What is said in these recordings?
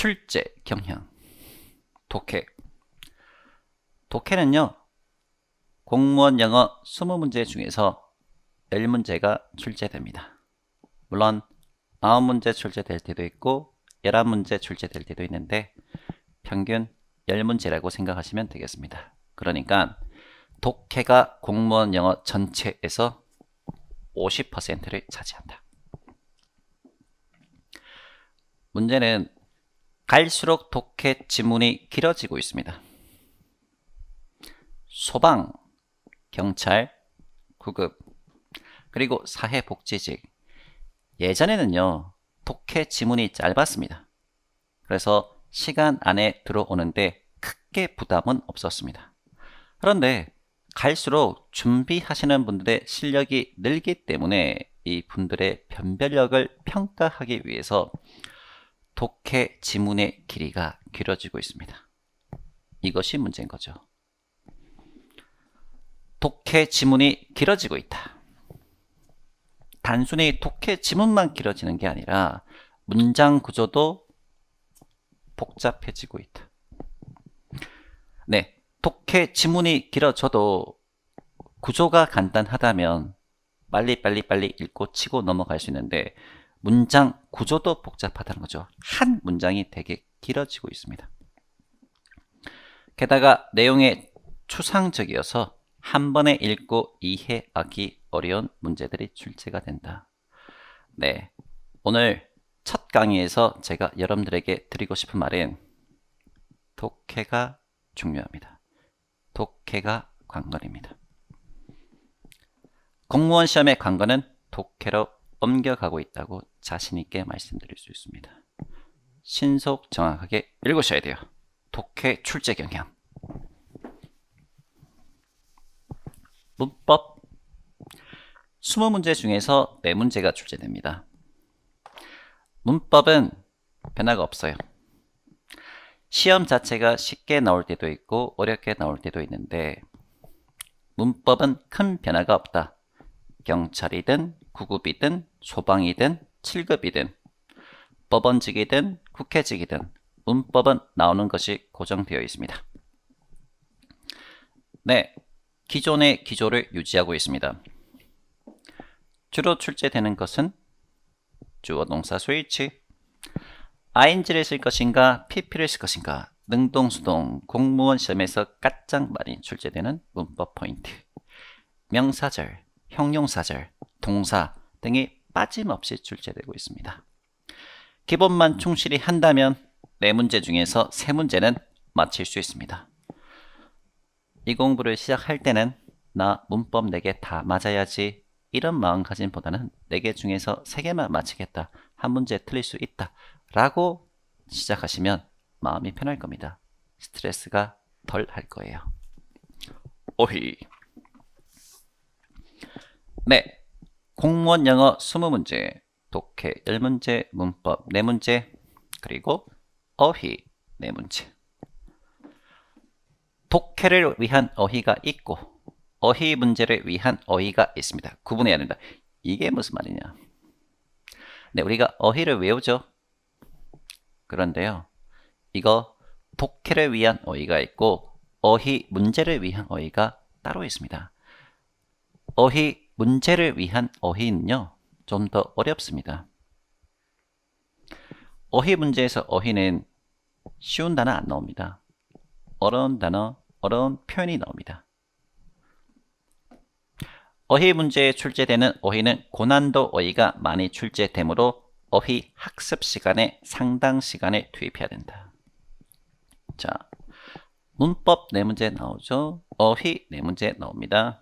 출제 경향. 독해. 독해는요, 공무원 영어 20문제 중에서 10문제가 출제됩니다. 물론 9문제 출제될 때도 있고 11문제 출제될 때도 있는데 평균 10문제라고 생각하시면 되겠습니다. 그러니까 독해가 공무원 영어 전체에서 50%를 차지한다. 문제는 갈수록 독해 지문이 길어지고 있습니다. 소방, 경찰, 구급, 그리고 사회복지직. 예전에는요, 독해 지문이 짧았습니다. 그래서 시간 안에 들어오는데 크게 부담은 없었습니다. 그런데 갈수록 준비하시는 분들의 실력이 늘기 때문에 이 분들의 변별력을 평가하기 위해서 독해 지문의 길이가 길어지고 있습니다. 이것이 문제인 거죠. 독해 지문이 길어지고 있다. 단순히 독해 지문만 길어지는 게 아니라 문장 구조도 복잡해지고 있다. 네, 독해 지문이 길어져도 구조가 간단하다면 빨리 읽고 치고 넘어갈 수 있는데 문장 구조도 복잡하다는 거죠. 한 문장이 되게 길어지고 있습니다. 게다가 내용이 추상적이어서 한 번에 읽고 이해하기 어려운 문제들이 출제가 된다. 네, 오늘 첫 강의에서 제가 여러분들에게 드리고 싶은 말은 독해가 중요합니다. 독해가 관건입니다. 공무원 시험의 관건은 독해로 옮겨가고 있다고 자신있게 말씀드릴 수 있습니다. 신속 정확하게 읽으셔야 돼요. 독해 출제 경향. 문법 20문제 중에서 4문제가 출제됩니다. 문법은 변화가 없어요. 시험 자체가 쉽게 나올 때도 있고 어렵게 나올 때도 있는데 문법은 큰 변화가 없다. 경찰이든 구급이든 소방이든 7급이든 법원직이든 국회직이든 문법은 나오는 것이 고정되어 있습니다. 네, 기존의 기조를 유지하고 있습니다. 주로 출제되는 것은 주어 동사 수일치, ing를 쓸 것인가 pp를 쓸 것인가 능동수동 공무원 시험에서 가장 많이 출제되는 문법 포인트, 명사절, 형용사절, 동사 등이 빠짐없이 출제되고 있습니다. 기본만 충실히 한다면 4문제 중에서 3문제는 맞힐 수 있습니다. 이 공부를 시작할 때는 나 문법 4개 다 맞아야지 이런 마음가짐보다는 4개 중에서 3개만 맞히겠다. 한 문제 틀릴 수 있다. 라고 시작하시면 마음이 편할 겁니다. 스트레스가 덜 할 거예요. 오히. 네, 공무원 영어 20문제, 독해 10문제, 문법 4문제, 그리고 어휘 4문제. 독해를 위한 어휘가 있고 어휘 문제를 위한 어휘가 있습니다. 구분해야 된다. 이게 무슨 말이냐? 네, 우리가 어휘를 외우죠. 그런데요, 이거 독해를 위한 어휘가 있고 어휘 문제를 위한 어휘가 따로 있습니다. 어휘 문제를 위한 어휘는요, 좀 더 어렵습니다. 어휘 문제에서 어휘는 쉬운 단어 안 나옵니다. 어려운 단어, 어려운 표현이 나옵니다. 어휘 문제에 출제되는 어휘는 고난도 어휘가 많이 출제되므로 어휘 학습 시간에 상당 시간을 투입해야 된다. 자, 문법 4문제 나오죠. 어휘 4문제 나옵니다.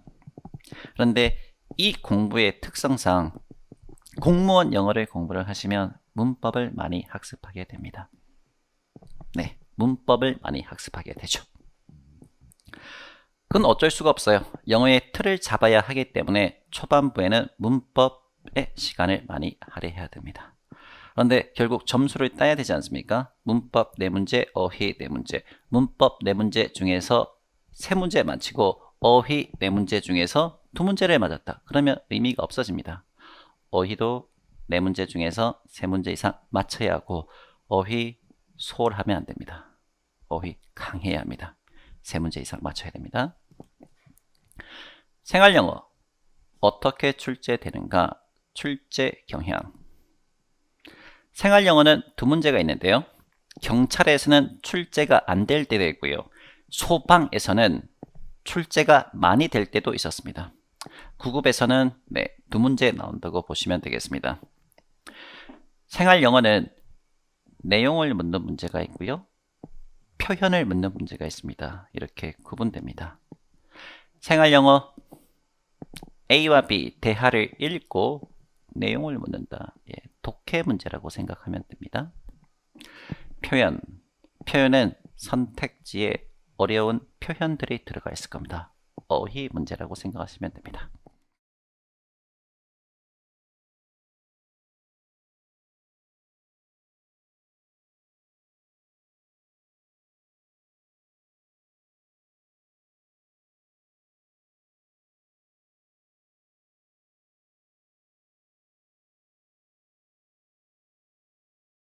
그런데 이 공부의 특성상 공무원 영어를 공부를 하시면 문법을 많이 학습하게 됩니다. 네, 문법을 많이 학습하게 되죠. 그건 어쩔 수가 없어요. 영어의 틀을 잡아야 하기 때문에 초반부에는 문법에 시간을 많이 할애해야 됩니다. 그런데 결국 점수를 따야 되지 않습니까? 문법 4문제, 어휘 4문제. 문법 4문제 중에서 3문제 맞히고 어휘 4문제 중에서 2문제를 맞았다. 그러면 의미가 없어집니다. 어휘도 4문제 중에서 3문제 이상 맞춰야 하고 어휘, 소홀하면 안 됩니다. 어휘 강해야 합니다. 3문제 이상 맞춰야 됩니다. 생활영어 어떻게 출제되는가? 출제 경향. 생활영어는 2문제가 있는데요. 경찰에서는 출제가 안 될 때도 있고요. 소방에서는 출제가 많이 될 때도 있었습니다. 9급에서는 2문제 나온다고 보시면 되겠습니다. 생활영어는 내용을 묻는 문제가 있고요. 표현을 묻는 문제가 있습니다. 이렇게 구분됩니다. 생활영어 A와 B 대하를 읽고 내용을 묻는다. 독해 문제라고 생각하면 됩니다. 표현은 선택지에 어려운 표현들이 들어가 있을 겁니다. 어휘 문제라고 생각하시면 됩니다.